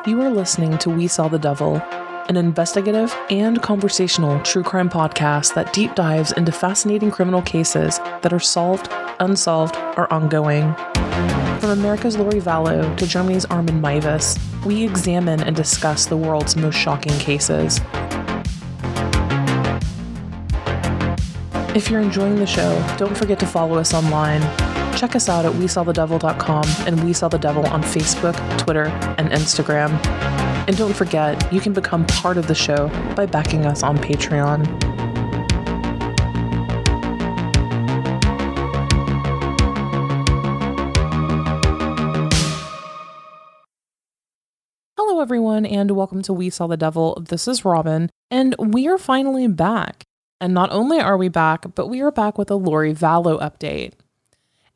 You are listening to We Saw the Devil, an investigative and conversational true crime podcast that deep dives into fascinating criminal cases that are solved, unsolved, or ongoing. From America's Lori Vallow to Germany's Armin Meiwes, we examine and discuss the world's most shocking cases. If you're enjoying the show, don't forget to follow us online. Check us out at WeSawTheDevil.com and We Saw the Devil on Facebook, Twitter, and Instagram. And don't forget, you can become part of the show by backing us on Patreon. Hello everyone, and welcome to We Saw the Devil. This is Robin, and we are finally back. And not only are we back, but we are back with a Lori Vallow update.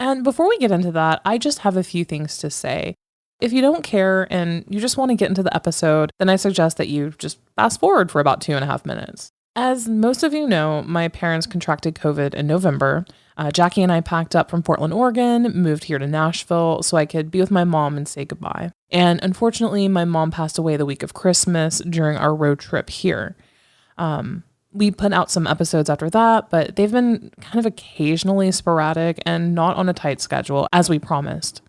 And before we get into that, I just have a few things to say. If you don't care and you just want to get into the episode, then I suggest that you just fast forward for about 2.5 minutes. As most of you know, my parents contracted COVID in November. Jackie and I packed up from Portland, Oregon, moved here to Nashville so I could be with my mom and say goodbye. And unfortunately, my mom passed away the week of Christmas during our road trip here. We put out some episodes after that, but they've been kind of occasionally sporadic and not on a tight schedule, as we promised.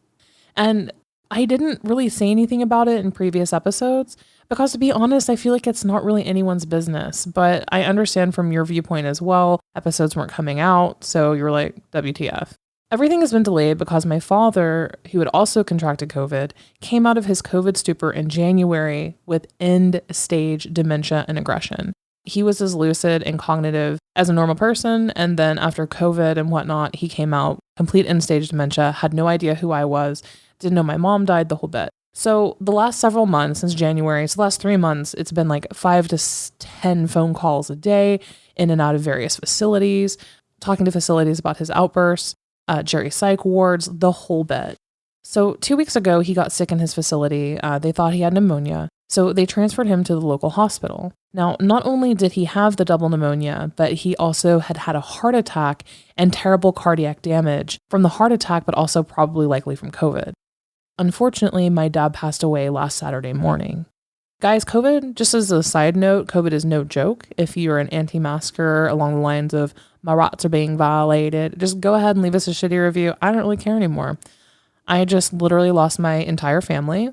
And I didn't really say anything about it in previous episodes because, to be honest, I feel like it's not really anyone's business. But I understand from your viewpoint as well, episodes weren't coming out, so you're like, WTF. Everything has been delayed because my father, who had also contracted COVID, came out of his COVID stupor in January with end-stage dementia and aggression. He was as lucid and cognitive as a normal person, and then after COVID and whatnot, he came out complete end-stage dementia, had no idea who I was, didn't know my mom died, the whole bit. So the last several months, since January, so the last 3 months, it's been like 5 to 10 phone calls a day, in and out of various facilities, talking to facilities about his outbursts, Jerry psych wards, the whole bit. So 2 weeks ago, he got sick in his facility. They thought he had pneumonia. So they transferred him to the local hospital. Now, not only did he have the double pneumonia, but he also had had a heart attack and terrible cardiac damage from the heart attack, but also probably likely from COVID. Unfortunately, my dad passed away last Saturday morning. Guys, COVID, just as a side note, COVID is no joke. If you're an anti-masker along the lines of my rights are being violated, just go ahead and leave us a shitty review. I don't really care anymore. I just literally lost my entire family,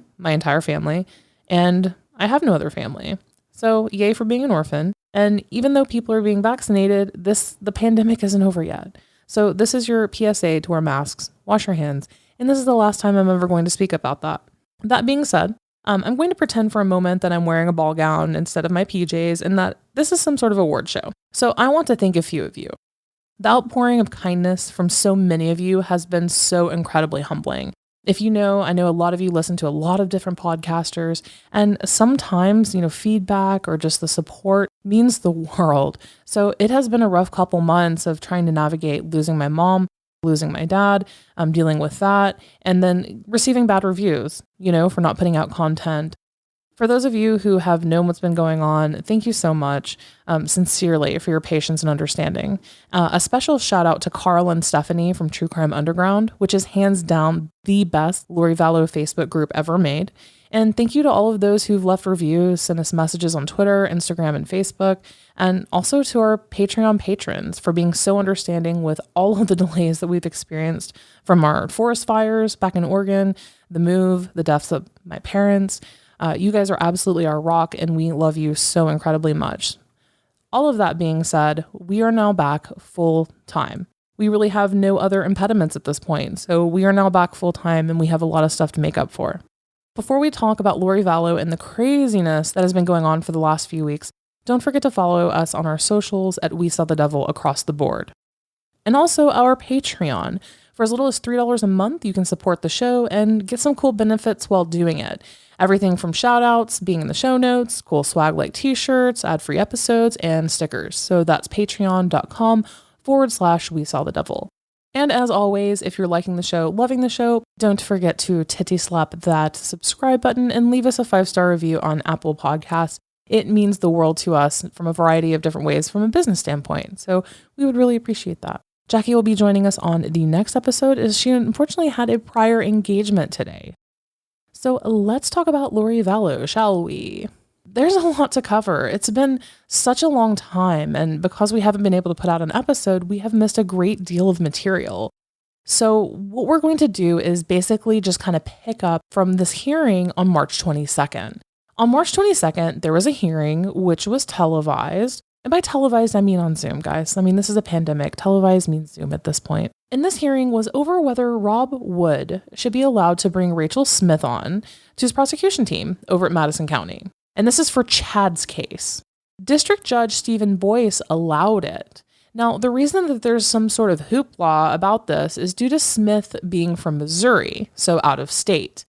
and I have no other family. So yay for being an orphan. And even though people are being vaccinated, the pandemic isn't over yet. So this is your PSA to wear masks, wash your hands, and this is the last time I'm ever going to speak about that. That being said, I'm going to pretend for a moment that I'm wearing a ball gown instead of my PJs and that this is some sort of award show. So I want to thank a few of you. The outpouring of kindness from so many of you has been so incredibly humbling. If you know, I know a lot of you listen to a lot of different podcasters, and sometimes, feedback or just the support means the world. So it has been a rough couple months of trying to navigate losing my mom, losing my dad, dealing with that, and then receiving bad reviews, for not putting out content. For those of you who have known what's been going on, thank you so much, sincerely, for your patience and understanding. A special shout out to Carl and Stephanie from True Crime Underground, which is hands down the best Lori Vallow Facebook group ever made. And thank you to all of those who've left reviews, sent us messages on Twitter, Instagram, and Facebook, and also to our Patreon patrons for being so understanding with all of the delays that we've experienced from our forest fires back in Oregon, the move, the deaths of my parents. You guys are absolutely our rock, and we love you so incredibly much. All of that being said, we are now back full time. We really have no other impediments at this point, so we are now back full time, and we have a lot of stuff to make up for. Before we talk about Lori Vallow and the craziness that has been going on for the last few weeks, don't forget to follow us on our socials at We Saw the Devil across the board. And also our Patreon. For as little as $3 a month, you can support the show and get some cool benefits while doing it. Everything from shout outs, being in the show notes, cool swag like t-shirts, ad-free episodes, and stickers. So that's patreon.com/We Saw the Devil. And as always, if you're liking the show, loving the show, don't forget to titty slap that subscribe button and leave us a 5-star review on Apple Podcasts. It means the world to us from a variety of different ways from a business standpoint. So we would really appreciate that. Jackie will be joining us on the next episode as she unfortunately had a prior engagement today. So let's talk about Lori Vallow, shall we? There's a lot to cover. It's been such a long time, and because we haven't been able to put out an episode, we have missed a great deal of material. So what we're going to do is basically just kind of pick up from this hearing on March 22nd. On March 22nd, there was a hearing which was televised. And by televised, I mean on Zoom, guys. I mean, this is a pandemic. Televised means Zoom at this point. And this hearing was over whether Rob Wood should be allowed to bring Rachel Smith on to his prosecution team over at Madison County. And this is for Chad's case. District Judge Stephen Boyce allowed it. Now, the reason that there's some sort of hoopla about this is due to Smith being from Missouri, so out of state.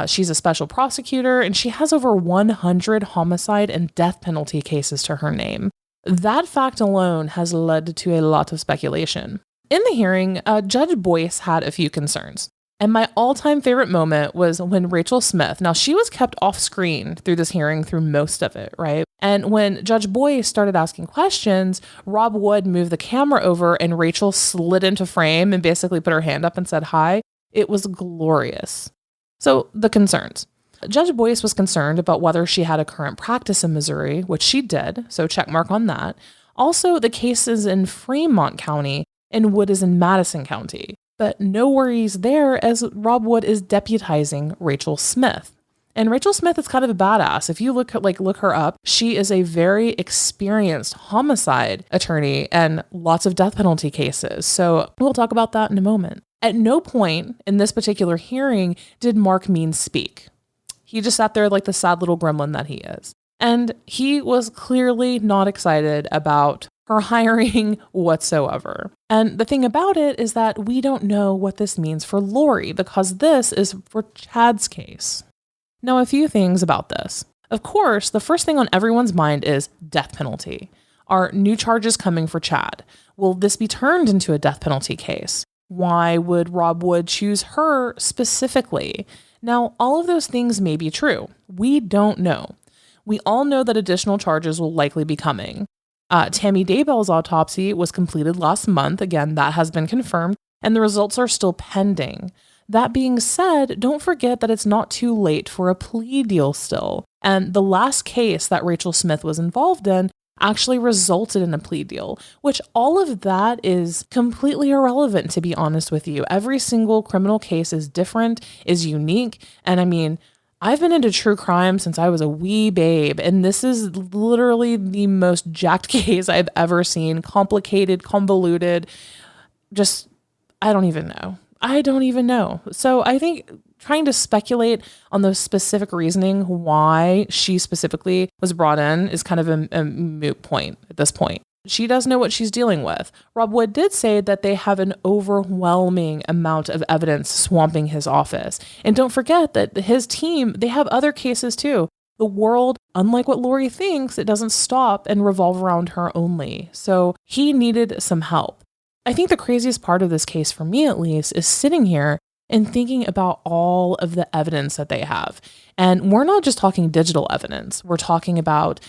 She's a special prosecutor, and she has over 100 homicide and death penalty cases to her name. That fact alone has led to a lot of speculation. In the hearing, Judge Boyce had a few concerns. And my all-time favorite moment was when Rachel Smith, now she was kept off screen through this hearing through most of it, right? And when Judge Boyce started asking questions, Rob Wood moved the camera over and Rachel slid into frame and basically put her hand up and said hi. It was glorious. So the concerns. Judge Boyce was concerned about whether she had a current practice in Missouri, which she did, so check mark on that. Also, the case is in Fremont County and Wood is in Madison County. But no worries there, as Rob Wood is deputizing Rachel Smith. And Rachel Smith is kind of a badass. If you look her up, she is a very experienced homicide attorney and lots of death penalty cases. So we'll talk about that in a moment. At no point in this particular hearing did Mark Means speak. He just sat there like the sad little gremlin that he is. And he was clearly not excited about her hiring whatsoever. And the thing about it is that we don't know what this means for Lori because this is for Chad's case. Now, a few things about this. Of course, the first thing on everyone's mind is death penalty. Are new charges coming for Chad? Will this be turned into a death penalty case? Why would Rob Wood choose her specifically? Now, all of those things may be true. We don't know. We all know that additional charges will likely be coming. Tammy Daybell's autopsy was completed last month. Again, that has been confirmed, and the results are still pending. That being said, don't forget that it's not too late for a plea deal still. And the last case that Rachel Smith was involved in actually resulted in a plea deal, which all of that is completely irrelevant, to be honest with you. Every single criminal case is different, is unique. And I mean, I've been into true crime since I was a wee babe, and this is literally the most jacked case I've ever seen. Complicated, convoluted, just, I don't even know. So I think trying to speculate on the specific reasoning why she specifically was brought in is kind of a moot point at this point. She does know what she's dealing with. Rob Wood did say that they have an overwhelming amount of evidence swamping his office. And don't forget that his team, they have other cases too. The world, unlike what Lori thinks, it doesn't stop and revolve around her only. So he needed some help. I think the craziest part of this case, for me at least, is sitting here and thinking about all of the evidence that they have. And we're not just talking digital evidence. We're talking about,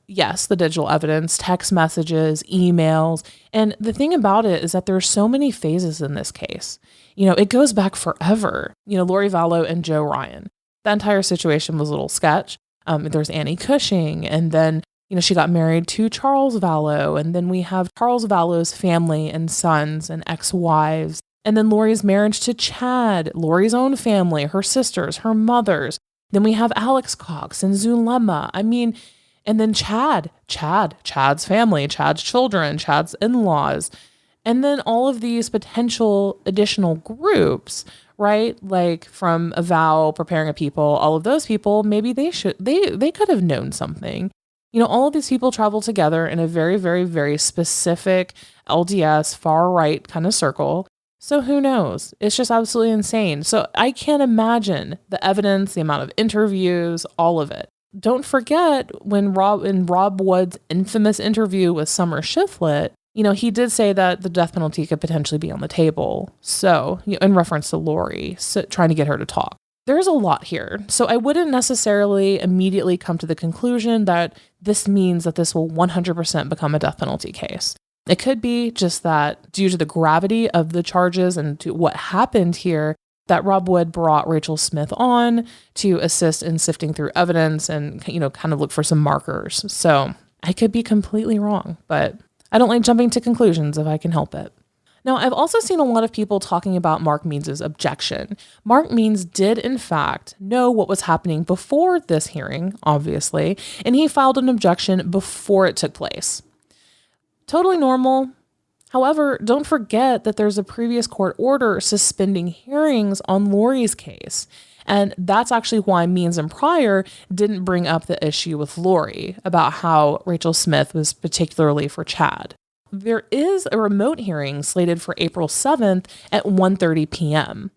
yes, the digital evidence, text messages, emails. And the thing about it is that there are so many phases in this case. It goes back forever. Lori Vallow and Joe Ryan. The entire situation was a little sketch. There's Annie Cushing, and then she got married to Charles Vallow, and then we have Charles Vallow's family and sons and ex-wives, and then Lori's marriage to Chad, Lori's own family, her sisters, her mothers. Then we have Alex Cox and Zulema. And then Chad's family, Chad's children, Chad's in-laws, and then all of these potential additional groups, right? Like from Avow, Preparing a People, all of those people, maybe they could have known something. All of these people travel together in a very, very, very specific LDS far right kind of circle. So who knows? It's just absolutely insane. So I can't imagine the evidence, the amount of interviews, all of it. Don't forget when Rob Wood's infamous interview with Summer Shiflett, he did say that the death penalty could potentially be on the table. So, in reference to Lori, so trying to get her to talk. There's a lot here. So I wouldn't necessarily immediately come to the conclusion that this means that this will 100% become a death penalty case. It could be just that due to the gravity of the charges and to what happened here, that Rob Wood brought Rachel Smith on to assist in sifting through evidence and, kind of look for some markers. So I could be completely wrong, but I don't like jumping to conclusions if I can help it. Now, I've also seen a lot of people talking about Mark Means' objection. Mark Means did, in fact, know what was happening before this hearing, obviously, and he filed an objection before it took place. Totally normal. However, don't forget that there's a previous court order suspending hearings on Lori's case. And that's actually why Means and Pryor didn't bring up the issue with Lori about how Rachel Smith was particularly for Chad. There is a remote hearing slated for April 7th at 1:30 p.m.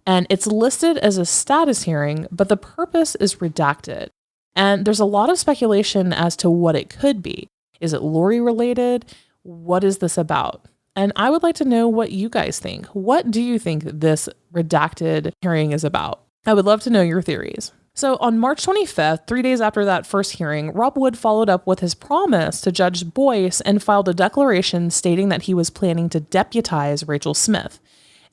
And it's listed as a status hearing, but the purpose is redacted. And there's a lot of speculation as to what it could be. Is it Lori related? What is this about? And I would like to know what you guys think. What do you think this redacted hearing is about? I would love to know your theories. So on March 25th, 3 days after that first hearing, Rob Wood followed up with his promise to Judge Boyce and filed a declaration stating that he was planning to deputize Rachel Smith.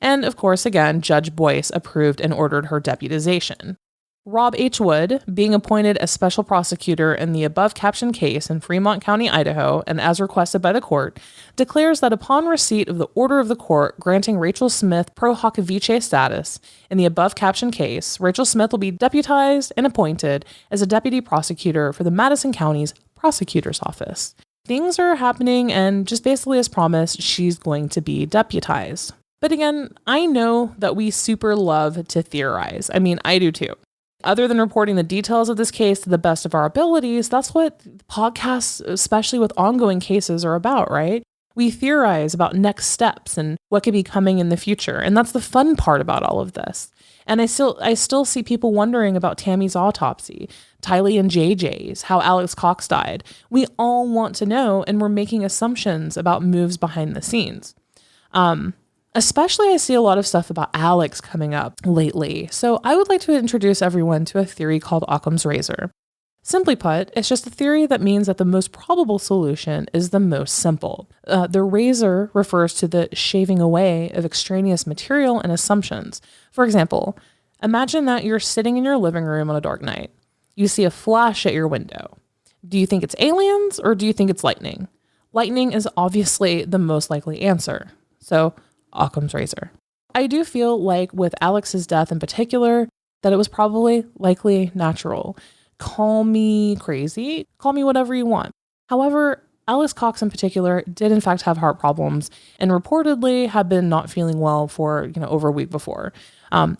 And of course, again, Judge Boyce approved and ordered her deputization. Rob H. Wood, being appointed as special prosecutor in the above-captioned case in Fremont County, Idaho, and as requested by the court, declares that upon receipt of the order of the court granting Rachel Smith pro hoc vice status in the above-captioned case, Rachel Smith will be deputized and appointed as a deputy prosecutor for the Madison County's prosecutor's office. Things are happening, and just basically as promised, she's going to be deputized. But again, I know that we super love to theorize. I mean, I do too. Other than reporting the details of this case to the best of our abilities, that's what podcasts, especially with ongoing cases, are about, right? We theorize about next steps and what could be coming in the future. And that's the fun part about all of this. And I still see people wondering about Tammy's autopsy, Tylee and JJ's, how Alex Cox died. We all want to know, and we're making assumptions about moves behind the scenes. Especially I see a lot of stuff about Alex coming up lately. So I would like to introduce everyone to a theory called Occam's razor. Simply put, it's just a theory that means that the most probable solution is the most simple. The razor refers to the shaving away of extraneous material and assumptions. For example, imagine that you're sitting in your living room on a dark night. You see a flash at your window. Do you think it's aliens or do you think it's lightning? Lightning is obviously the most likely answer. So Occam's razor. I do feel like with Alex's death in particular, that it was probably likely natural. Call me crazy, call me whatever you want. However, Alex Cox in particular did in fact have heart problems and reportedly had been not feeling well for, over a week before.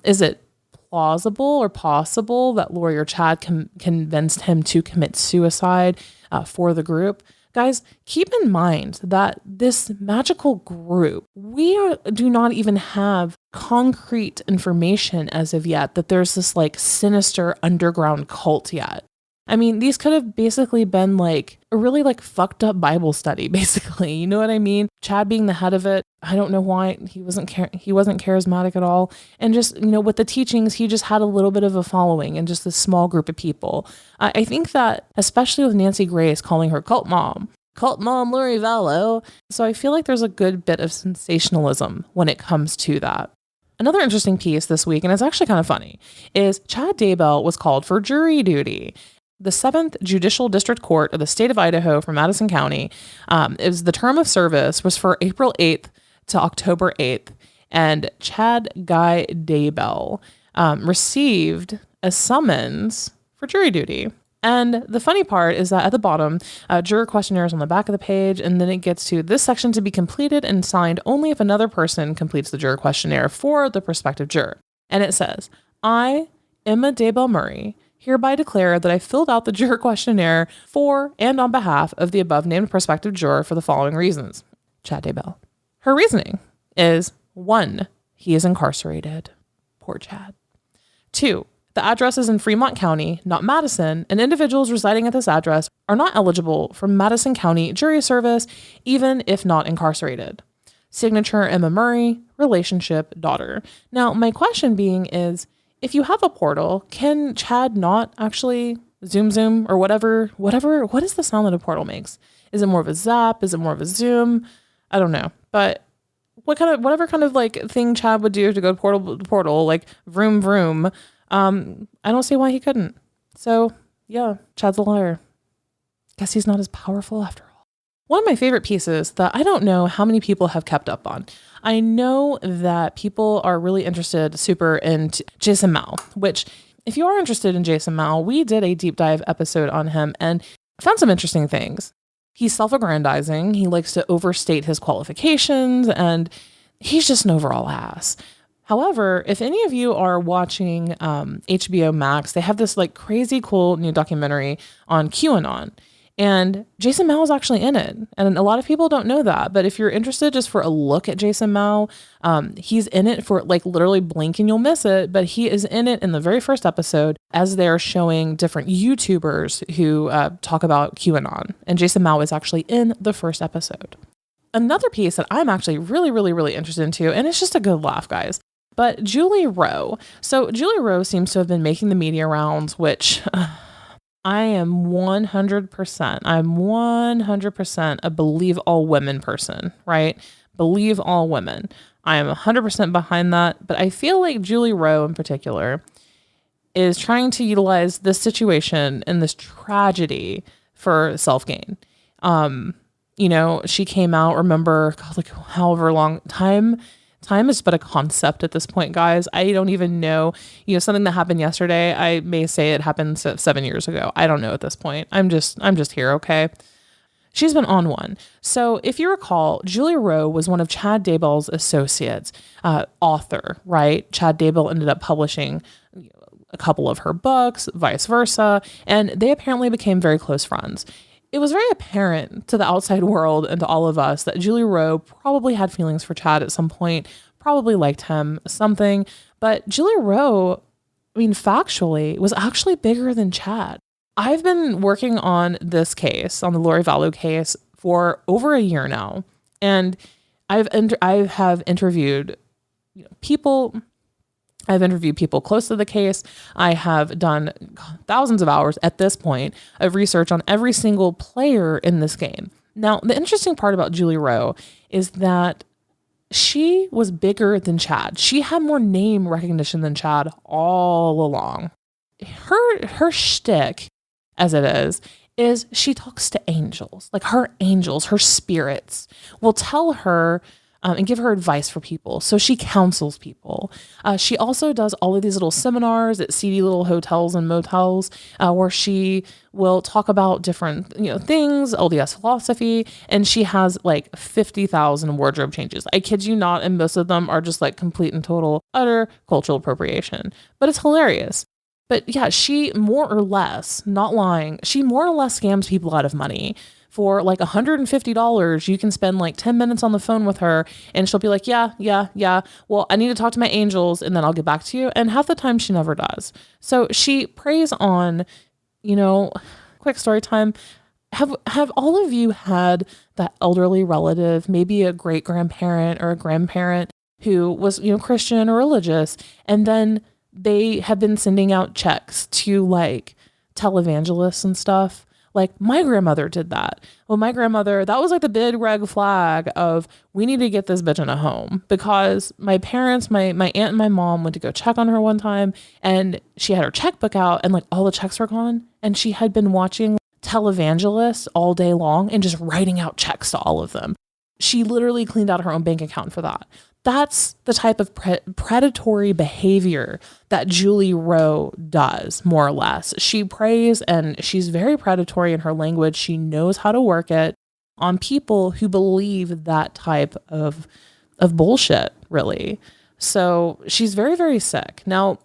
Is it plausible or possible that Lori or Chad convinced him to commit suicide for the group? Guys, keep in mind that this magical group, we do not even have concrete information as of yet that there's this sinister underground cult yet. I mean, these could have basically been a really fucked up Bible study, basically. You know what I mean? Chad being the head of it. I don't know why he wasn't charismatic at all. And just, with the teachings, he just had a little bit of a following and just this small group of people. I think that, especially with Nancy Grace calling her cult mom Lori Vallow. So I feel like there's a good bit of sensationalism when it comes to that. Another interesting piece this week, and it's actually kind of funny, is Chad Daybell was called for jury duty. The 7th Judicial District Court of the state of Idaho for Madison County, the term of service was for April 8th to October 8th, and Chad Guy Daybell received a summons for jury duty. And the funny part is that at the bottom, juror questionnaire is on the back of the page, and then it gets to this section to be completed and signed only if another person completes the juror questionnaire for the prospective juror. And it says, I, Emma Daybell Murray, hereby declare that I filled out the juror questionnaire for and on behalf of the above named prospective juror for the following reasons. Chad Daybell. Her reasoning is 1, he is incarcerated. Poor Chad. 2, the address is in Fremont County, not Madison, and individuals residing at this address are not eligible for Madison County jury service, even if not incarcerated. Signature Emma Murray, relationship daughter. Now, my question being is, if you have a portal, can Chad not actually zoom or whatever, what is the sound that a portal makes? Is it more of a zap? Is it more of a zoom? I don't know. But whatever kind of like thing Chad would do to go portal to portal, like vroom vroom. I don't see why he couldn't. So yeah, Chad's a liar. Guess he's not as powerful after all. One of my favorite pieces that I don't know how many people have kept up on. I know that people are really interested super in Jason Mao, which if you are interested in Jason Mao, we did a deep dive episode on him and found some interesting things. He's self-aggrandizing. He likes to overstate his qualifications and he's just an overall ass. However, if any of you are watching HBO Max, they have this like crazy cool new documentary on QAnon. And Jason Mao is actually in it. And a lot of people don't know that. But if you're interested just for a look at Jason Mao, he's in it for like literally blink and you'll miss it. But he is in it in the very first episode as they're showing different YouTubers who talk about QAnon. And Jason Mao is actually in the first episode. Another piece that I'm actually really, really, really interested in too, and it's just a good laugh, guys. But Julie Rowe. So Julie Rowe seems to have been making the media rounds, which... I am 100% a believe all women person, right? Believe all women. I am 100% behind that. But I feel like Julie Rowe in particular is trying to utilize this situation and this tragedy for self-gain. She came out, remember, God, like however long time is but a concept at this point, guys. I don't even know, something that happened yesterday. I may say it happened 7 years ago. I don't know at this point. I'm just here. Okay. She's been on one. So if you recall, Julie Rowe was one of Chad Daybell's associates, author, right? Chad Daybell ended up publishing a couple of her books, vice versa. And they apparently became very close friends. It was very apparent to the outside world and to all of us that Julie Rowe probably had feelings for Chad at some point, probably liked him, something. But Julie Rowe, factually, was actually bigger than Chad. I've been working on this case, on the Lori Vallow case, for over a year now. And I have interviewed people. I've interviewed people close to the case. I have done thousands of hours at this point of research on every single player in this game. Now, the interesting part about Julie Rowe is that she was bigger than Chad. She had more name recognition than Chad all along. Her shtick, as it is she talks to angels. Like her angels, her spirits will tell her and give her advice for people. So she counsels people. She also does all of these little seminars at seedy little hotels and motels where she will talk about different things, LDS philosophy, and she has like 50,000 wardrobe changes. I kid you not, and most of them are just like complete and total, utter cultural appropriation. But it's hilarious. But yeah, she more or less, not lying, she more or less scams people out of money. For like $150, you can spend like 10 minutes on the phone with her and she'll be like, yeah. Well, I need to talk to my angels and then I'll get back to you. And half the time she never does. So she preys on, quick story time. Have all of you had that elderly relative, maybe a great grandparent or a grandparent who was, Christian or religious, and then they have been sending out checks to like televangelists and stuff? Like my grandmother did that. Well, my grandmother, that was like the big red flag of we need to get this bitch in a home, because my parents, my aunt and my mom went to go check on her one time and she had her checkbook out and like all the checks were gone. And she had been watching televangelists all day long and just writing out checks to all of them. She literally cleaned out her own bank account for that. That's the type of predatory behavior that Julie Rowe does, more or less. She preys and she's very predatory in her language. She knows how to work it on people who believe that type of bullshit, really. So she's very, very sick. Now,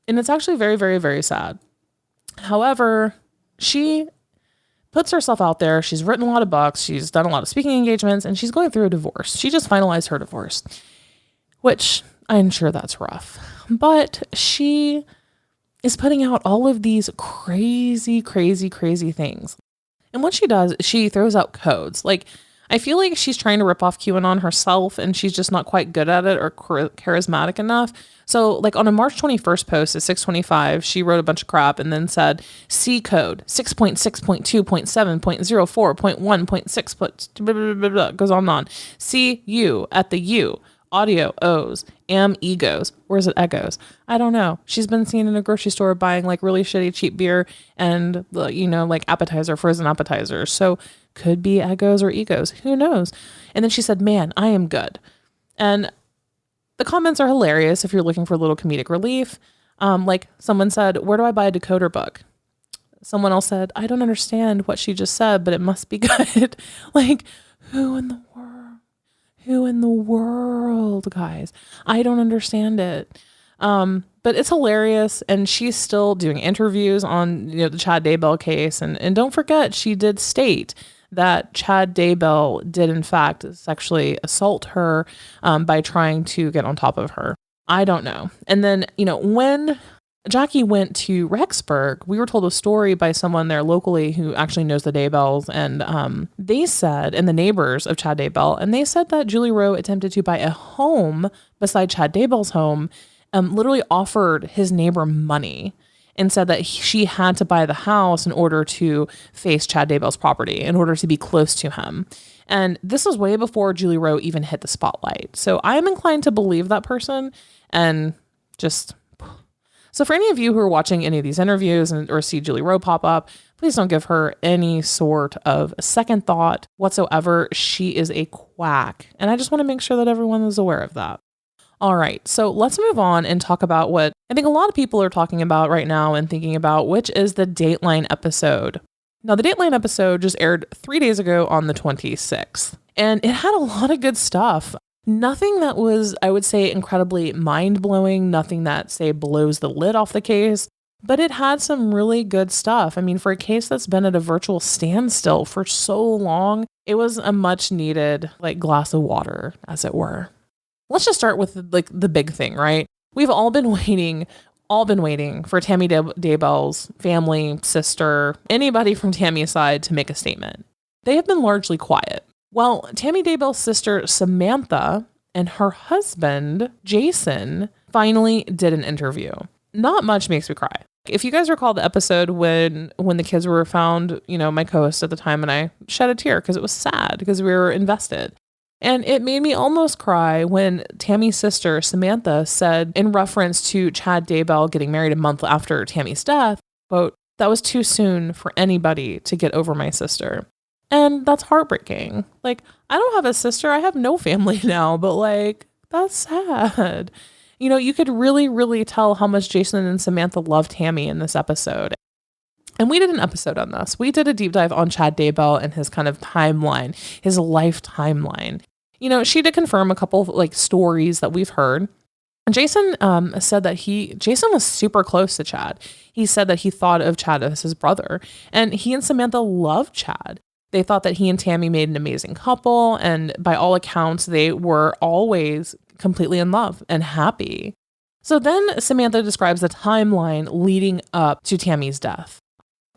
and it's actually very, very, very sad. However, she puts herself out there. She's written a lot of books. She's done a lot of speaking engagements, and she's going through a divorce. She just finalized her divorce, which I'm sure that's rough. But she is putting out all of these crazy, crazy, crazy things. And what she does, she throws out codes. Like, I feel like she's trying to rip off QAnon herself, and she's just not quite good at it or charismatic enough. So like on a March 21st post at 6:25, she wrote a bunch of crap and then said, C code 6.6.2.7.04.1.6, goes on and on. C U at the U, audio O's, am egos. Or is it egos? I don't know. She's been seen in a grocery store buying like really shitty cheap beer and, like frozen appetizers. So could be egos or egos. Who knows? And then she said, man, I am good. And the comments are hilarious if you're looking for a little comedic relief. Like someone said, where do I buy a decoder book? Someone else said, I don't understand what she just said, but it must be good. Like, who in the world? Who in the world, guys? I don't understand it. But it's hilarious. And she's still doing interviews on, the Chad Daybell case. And don't forget, she did state that Chad Daybell did in fact sexually assault her by trying to get on top of her. I don't know. And then, when Jackie went to Rexburg, we were told a story by someone there locally who actually knows the Daybells. And they said, and the neighbors of Chad Daybell, and they said that Julie Rowe attempted to buy a home beside Chad Daybell's home, literally offered his neighbor money and said that she had to buy the house in order to face Chad Daybell's property, in order to be close to him. And this was way before Julie Rowe even hit the spotlight. So I am inclined to believe that person. And so for any of you who are watching any of these interviews or see Julie Rowe pop up, please don't give her any sort of second thought whatsoever. She is a quack. And I just want to make sure that everyone is aware of that. All right, so let's move on and talk about what I think a lot of people are talking about right now and thinking about, which is the Dateline episode. Now, the Dateline episode just aired 3 days ago on the 26th, and it had a lot of good stuff. Nothing that was, I would say, incredibly mind-blowing, nothing that, say, blows the lid off the case, but it had some really good stuff. I mean, for a case that's been at a virtual standstill for so long, it was a much-needed, glass of water, as it were. Let's just start with the big thing, right? We've all been waiting for Tammy Daybell's family, sister, anybody from Tammy's side to make a statement. They have been largely quiet. Well, Tammy Daybell's sister, Samantha, and her husband, Jason, finally did an interview. Not much makes me cry. If you guys recall the episode when the kids were found, my co-host at the time and I shed a tear because it was sad because we were invested. And it made me almost cry when Tammy's sister, Samantha, said in reference to Chad Daybell getting married a month after Tammy's death, quote, that was too soon for anybody to get over my sister. And that's heartbreaking. I don't have a sister. I have no family now, but that's sad. You could really, really tell how much Jason and Samantha loved Tammy in this episode. And we did an episode on this. We did a deep dive on Chad Daybell and his kind of timeline, his life timeline. She did confirm a couple of stories that we've heard. And Jason said that Jason was super close to Chad. He said that he thought of Chad as his brother, and he and Samantha loved Chad. They thought that he and Tammy made an amazing couple. And by all accounts, they were always completely in love and happy. So then Samantha describes the timeline leading up to Tammy's death.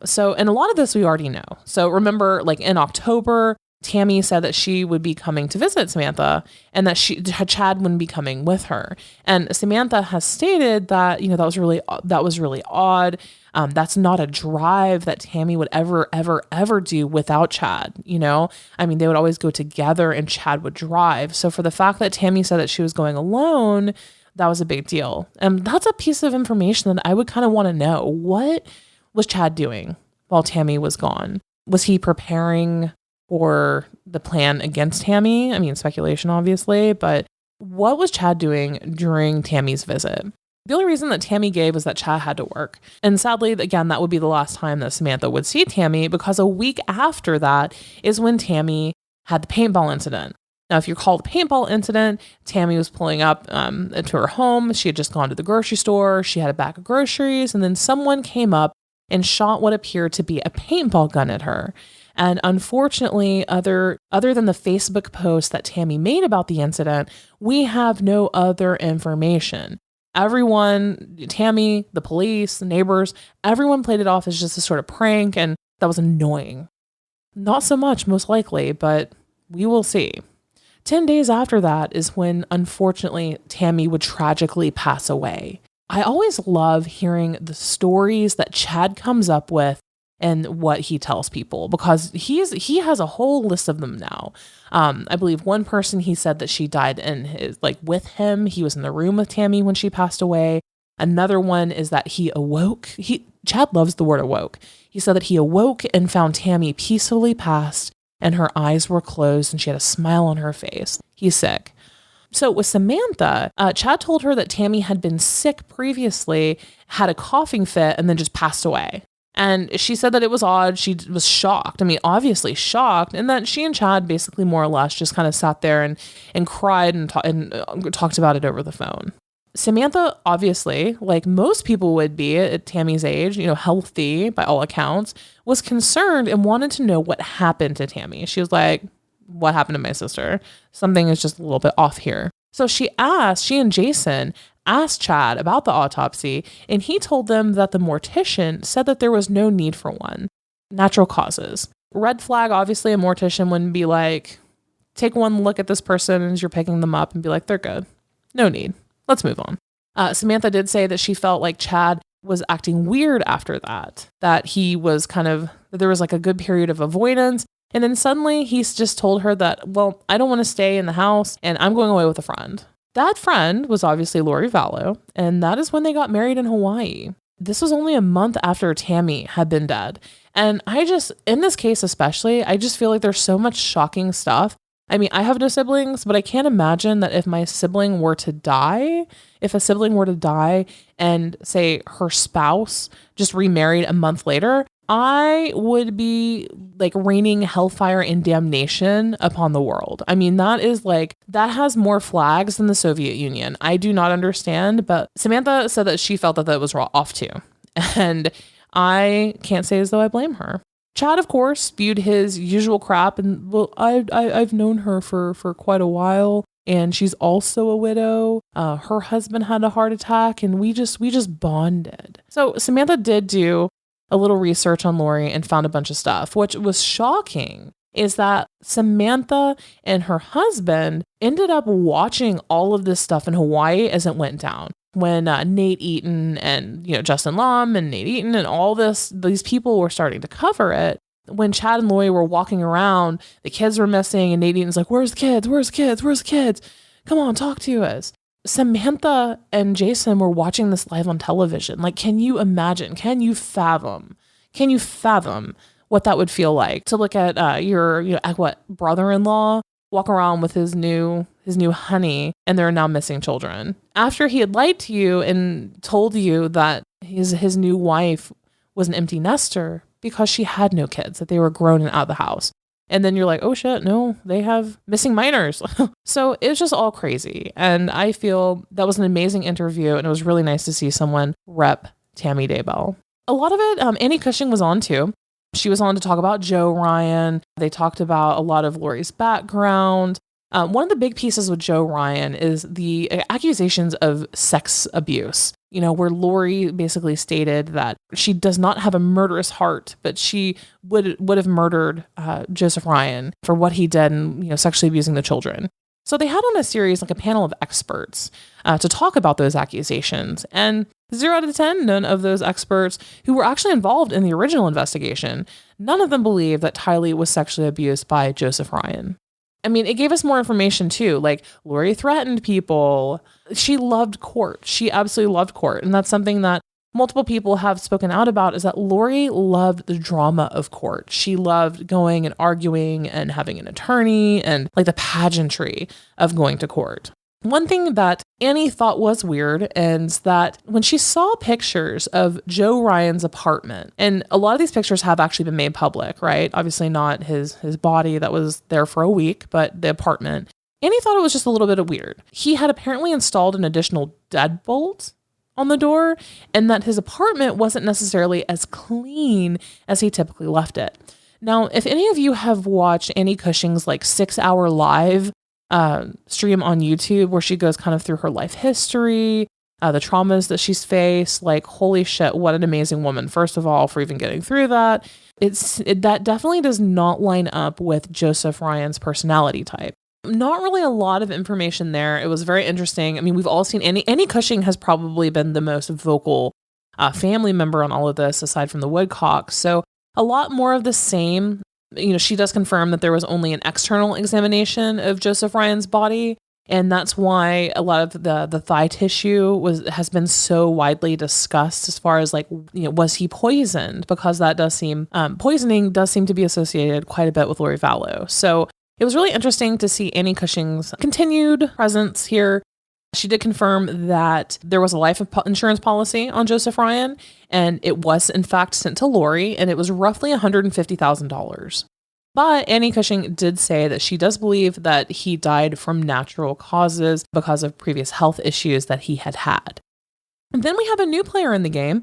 So, and a lot of this we already know. So remember, in October, Tammy said that she would be coming to visit Samantha and that Chad wouldn't be coming with her. And Samantha has stated that, that was really odd. That's not a drive that Tammy would ever do without Chad. They would always go together and Chad would drive. So for the fact that Tammy said that she was going alone, that was a big deal. And that's a piece of information that I would kind of want to know. What was Chad doing while Tammy was gone? Was he preparing for the plan against Tammy? I mean, speculation, obviously, but what was Chad doing during Tammy's visit? The only reason that Tammy gave was that Chad had to work. And sadly, again, that would be the last time that Samantha would see Tammy, because a week after that is when Tammy had the paintball incident. Now, if you recall the paintball incident, Tammy was pulling up to her home. She had just gone to the grocery store. She had a bag of groceries, and then someone came up and shot what appeared to be a paintball gun at her. And unfortunately, other than the Facebook post that Tammy made about the incident, we have no other information. Everyone, Tammy, the police, the neighbors, everyone played it off as just a sort of prank, and that was annoying. Not so much, most likely, but We will see. 10 days after that is when, unfortunately, Tammy would tragically pass away. I always love hearing the stories that Chad comes up with and what he tells people, because he has a whole list of them now. I believe one person, he said that she died in his, like, with him. He was in the room with Tammy when she passed away. Another one is that he awoke. Chad loves the word awoke. He said that he awoke and found Tammy peacefully passed and her eyes were closed and she had a smile on her face. He's sick. So with Samantha, Chad told her that Tammy had been sick previously, had a coughing fit, and then just passed away. And she said that it was odd. She was shocked. I mean, obviously shocked. And that she and Chad basically more or less just kind of sat there and cried and talked about it over the phone. Samantha, obviously, like most people would be at Tammy's age, healthy by all accounts, was concerned and wanted to know what happened to Tammy. She was like, what happened to my sister? Something is just a little bit off here. So she and Jason asked Chad about the autopsy, and he told them that the mortician said that there was no need for one. Natural causes. Red flag, obviously, a mortician wouldn't be like, take one look at this person as you're picking them up and be like, they're good. No need. Let's move on. Samantha did say that she felt like Chad was acting weird after that he was that there was like a good period of avoidance. And then suddenly he's just told her that, well, I don't want to stay in the house and I'm going away with a friend. That friend was obviously Lori Vallow, and that is when they got married in Hawaii. This was only a month after Tammy had been dead. And in this case especially, I just feel like there's so much shocking stuff. I mean, I have no siblings, but I can't imagine that if a sibling were to die and say her spouse just remarried a month later, I would be like raining hellfire and damnation upon the world. I mean, that has more flags than the Soviet Union. I do not understand, but Samantha said that she felt that was off too. And I can't say as though I blame her. Chad, of course, spewed his usual crap, and well, I've known her for quite a while, and she's also a widow. Her husband had a heart attack, and we just bonded. So Samantha did do a little research on Lori and found a bunch of stuff. Which was shocking is that Samantha and her husband ended up watching all of this stuff in Hawaii as it went down. When Nate Eaton and Justin Lum and Nate Eaton and all these people were starting to cover it, when Chad and Lori were walking around, the kids were missing, and Nate Eaton's like, "Where's the kids? Where's the kids? Where's the kids? Come on, talk to us." Samantha and Jason were watching this live on television. Like, can you imagine? Can you fathom what that would feel like to look at your brother-in-law walk around with his new honey, and there are now missing children after he had lied to you and told you that his new wife was an empty nester because she had no kids, that they were grown and out of the house. And then you're like, oh shit, no, they have missing minors. So it was just all crazy. And I feel that was an amazing interview, and it was really nice to see someone rep Tammy Daybell. A lot of it, Annie Cushing was on too. She was on to talk about Joe Ryan. They talked about a lot of Lori's background. One of the big pieces with Joe Ryan is the accusations of sex abuse, where Lori basically stated that she does not have a murderous heart, but she would have murdered Joseph Ryan for what he did and, sexually abusing the children. So they had on a series, like a panel of experts to talk about those accusations. And 0 out of 10, none of those experts who were actually involved in the original investigation, none of them believed that Tylee was sexually abused by Joseph Ryan. I mean, it gave us more information too. Like, Lori threatened people. She loved court. She absolutely loved court. And that's something that multiple people have spoken out about, is that Lori loved the drama of court. She loved going and arguing and having an attorney and like the pageantry of going to court. One thing that Annie thought was weird is that when she saw pictures of Joe Ryan's apartment, and a lot of these pictures have actually been made public, right? Obviously not his body that was there for a week, but the apartment. Annie thought it was just a little bit weird. He had apparently installed an additional deadbolt on the door, and that his apartment wasn't necessarily as clean as he typically left it. Now, if any of you have watched Annie Cushing's 6-hour live stream on YouTube where she goes kind of through her life history, the traumas that she's faced, holy shit, what an amazing woman, first of all, for even getting through that. that definitely does not line up with Joseph Ryan's personality type. Not really a lot of information there. It was very interesting. I mean, we've all seen Annie Cushing has probably been the most vocal family member on all of this, aside from the Woodcocks. So a lot more of the same. She does confirm that there was only an external examination of Joseph Ryan's body. And that's why a lot of the thigh tissue has been so widely discussed as far as was he poisoned? Because that does seem, poisoning does seem to be associated quite a bit with Lori Vallow. So it was really interesting to see Annie Cushing's continued presence here. She did confirm that there was a life insurance policy on Joseph Ryan, and it was in fact sent to Lori, and it was roughly $150,000. But Annie Cushing did say that she does believe that he died from natural causes because of previous health issues that he had had. And then we have a new player in the game,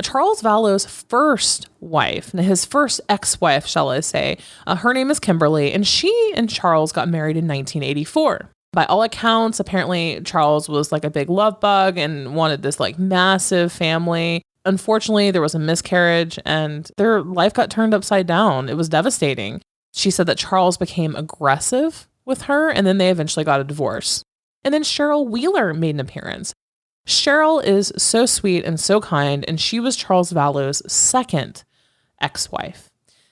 Charles Vallow's first wife, his first ex-wife, shall I say. Her name is Kimberly, and she and Charles got married in 1984. By all accounts, apparently Charles was like a big love bug and wanted this massive family. Unfortunately, there was a miscarriage and their life got turned upside down. It was devastating. She said that Charles became aggressive with her, and then they eventually got a divorce. And then Cheryl Wheeler made an appearance. Cheryl is so sweet and so kind, and she was Charles Vallow's second ex-wife.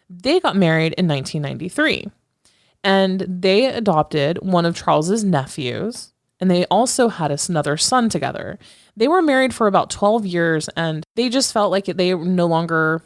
They got married in 1993, and they adopted one of Charles's nephews, and they also had another son together. They were married for about 12 years, and they just felt like they were no longer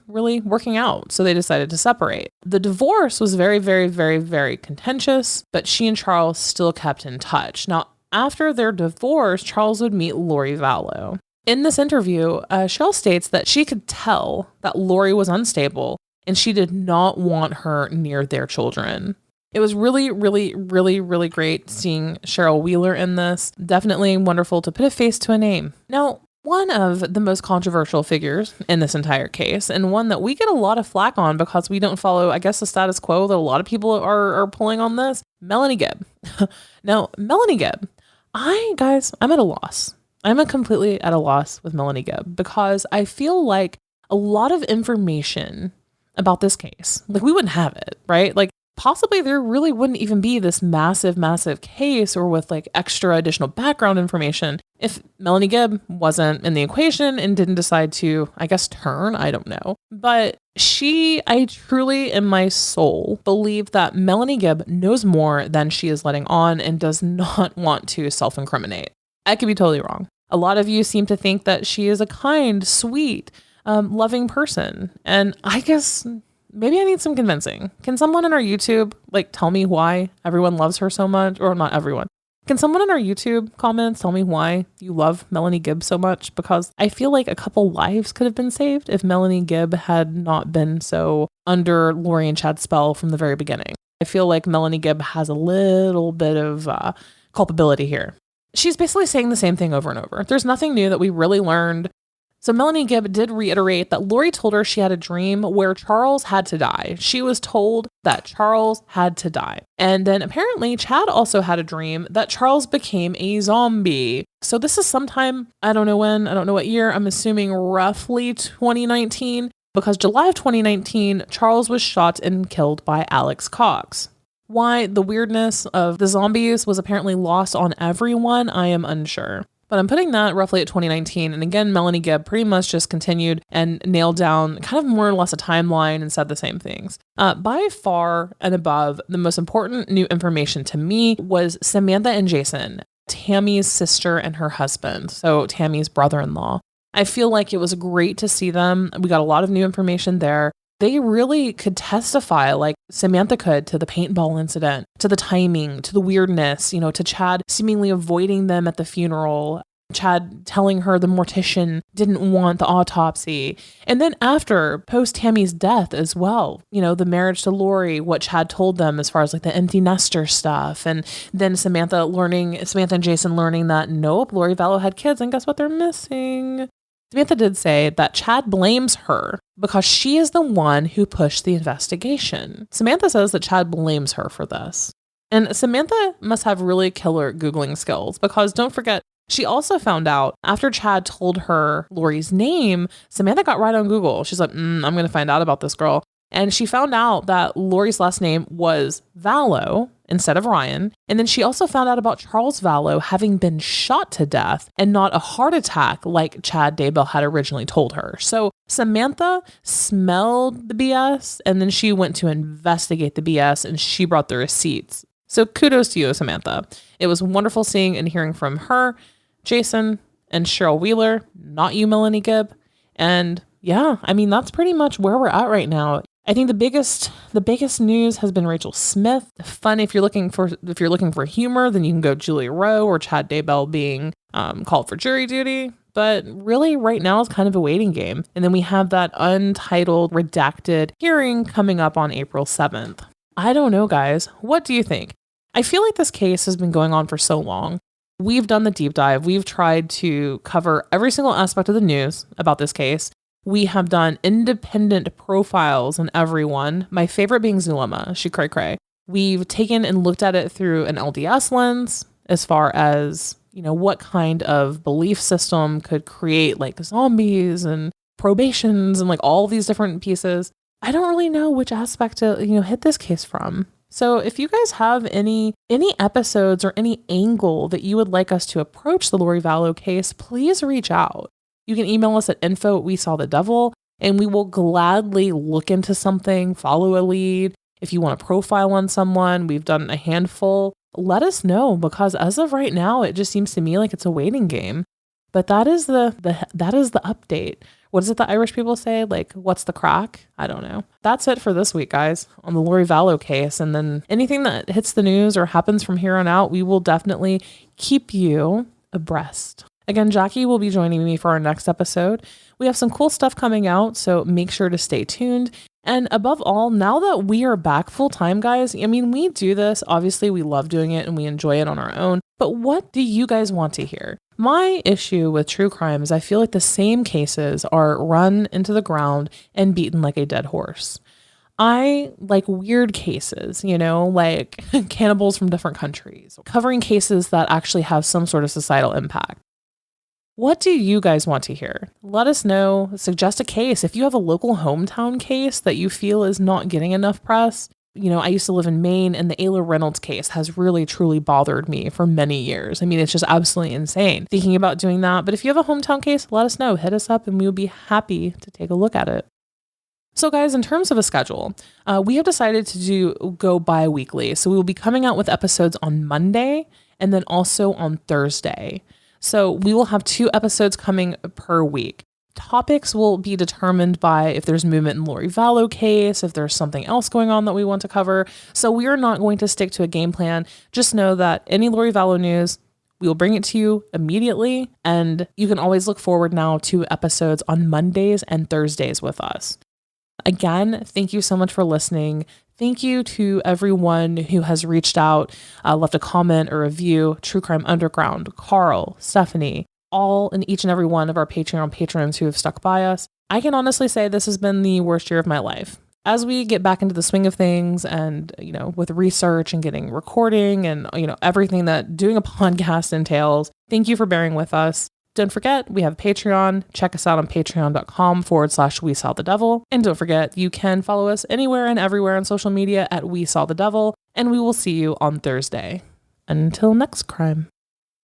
really working out, so they decided to separate. The divorce was very, very, very, very contentious, but she and Charles still kept in touch. Now, after their divorce, Charles would meet Lori Vallow. In this interview, Cheryl states that she could tell that Lori was unstable and she did not want her near their children. It was really, really, really, really great seeing Cheryl Wheeler in this. Definitely wonderful to put a face to a name. Now, one of the most controversial figures in this entire case, and one that we get a lot of flack on because we don't follow, I guess, the status quo that a lot of people are pulling on this, Melanie Gibb. Now, Melanie Gibb, I'm at a loss. I'm completely at a loss with Melanie Gibb because I feel like a lot of information about this case, we wouldn't have it, right? Possibly there really wouldn't even be this massive, massive case or with extra additional background information if Melanie Gibb wasn't in the equation and didn't decide to, I guess, turn. I don't know. But I truly in my soul believe that Melanie Gibb knows more than she is letting on and does not want to self-incriminate. I could be totally wrong. A lot of you seem to think that she is a kind, sweet, loving person. And I guess maybe I need some convincing. Can someone in our YouTube tell me why everyone loves her so much? Or not everyone. Can someone in our YouTube comments tell me why you love Melanie Gibb so much? Because I feel like a couple lives could have been saved if Melanie Gibb had not been so under Lori and Chad's spell from the very beginning. I feel like Melanie Gibb has a little bit of culpability here. She's basically saying the same thing over and over. There's nothing new that we really learned. So Melanie Gibb did reiterate that Lori told her she had a dream where Charles had to die. She was told that Charles had to die. And then apparently Chad also had a dream that Charles became a zombie. So this is sometime, I don't know when, I don't know what year, I'm assuming roughly 2019, because July of 2019, Charles was shot and killed by Alex Cox. Why the weirdness of the zombies was apparently lost on everyone, I am unsure. But I'm putting that roughly at 2019. And again, Melanie Gibb pretty much just continued and nailed down kind of more or less a timeline and said the same things. By far and above, the most important new information to me was Samantha and Jason, Tammy's sister and her husband. So Tammy's brother-in-law. I feel like it was great to see them. We got a lot of new information there. They really could testify like Samantha could to the paintball incident, to the timing, to the weirdness, to Chad seemingly avoiding them at the funeral, Chad telling her the mortician didn't want the autopsy. And then after, post Tammy's death as well, the marriage to Lori, what Chad told them as far as the empty nester stuff. And then Samantha and Jason learning that nope, Lori Vallow had kids and guess what they're missing? Samantha did say that Chad blames her because she is the one who pushed the investigation. Samantha says that Chad blames her for this. And Samantha must have really killer Googling skills because don't forget, She also found out after Chad told her Lori's name, Samantha got right on Google. She's like, I'm going to find out about this girl. And she found out that Lori's last name was Vallow instead of Ryan. And then she also found out about Charles Vallow having been shot to death and not a heart attack like Chad Daybell had originally told her. So Samantha smelled the BS and then she went to investigate the BS and she brought the receipts. So kudos to you, Samantha. It was wonderful seeing and hearing from her, Jason, and Cheryl Wheeler, not you, Melanie Gibb. And yeah, I mean, that's pretty much where we're at right now. I think the biggest news has been Rachel Smith. Fun if you're looking for humor, then you can go Julia Rowe or Chad Daybell being called for jury duty. But really, right now is kind of a waiting game. And then we have that untitled, redacted hearing coming up on April 7th. I don't know, guys. What do you think? I feel like this case has been going on for so long. We've done the deep dive. We've tried to cover every single aspect of the news about this case. We have done independent profiles on everyone. My favorite being Zulema. She cray. We've taken and looked at it through an LDS lens as far as, what kind of belief system could create like zombies and probations and like all these different pieces. I don't really know which aspect to, hit this case from. So if you guys have any episodes or any angle that you would like us to approach the Lori Vallow case, please reach out. You can email us at info@WeSawTheDevil, and we will gladly look into something, follow a lead. If you want a profile on someone, we've done a handful. Let us know, because as of right now, it just seems to me like it's a waiting game. But that is the update. What is it the Irish people say? Like, what's the crack? I don't know. That's it for this week, guys, on the Lori Vallow case. And then anything that hits the news or happens from here on out, we will definitely keep you abreast. Again, Jackie will be joining me for our next episode. We have some cool stuff coming out, so make sure to stay tuned. And above all, now that we are back full time, guys, I mean, we do this. Obviously, we love doing it and we enjoy it on our own. But what do you guys want to hear? My issue with true crime is I feel like the same cases are run into the ground and beaten like a dead horse. I like weird cases, like cannibals from different countries, covering cases that actually have some sort of societal impact. What do you guys want to hear? Let us know. Suggest a case. If you have a local hometown case that you feel is not getting enough press. I used to live in Maine, and the Ayla Reynolds case has really, truly bothered me for many years. I mean, it's just absolutely insane thinking about doing that. But if you have a hometown case, let us know. Hit us up, and we will be happy to take a look at it. So guys, in terms of a schedule, we have decided to go bi-weekly. So we will be coming out with episodes on Monday and then also on Thursday. So we will have 2 episodes coming per week. Topics will be determined by if there's movement in Lori Vallow case, if there's something else going on that we want to cover. So we are not going to stick to a game plan. Just know that any Lori Vallow news, we will bring it to you immediately. And you can always look forward now to episodes on Mondays and Thursdays with us. Again, thank you so much for listening. Thank you to everyone who has reached out, left a comment or review. True Crime Underground, Carl, Stephanie, all and each and every one of our Patreon patrons who have stuck by us. I can honestly say this has been the worst year of my life. As we get back into the swing of things and, with research and getting recording and, everything that doing a podcast entails, thank you for bearing with us. Don't forget, we have Patreon. Check us out on patreon.com/WeSawTheDevil. And don't forget, you can follow us anywhere and everywhere on social media at We Saw the Devil. And we will see you on Thursday. Until next crime.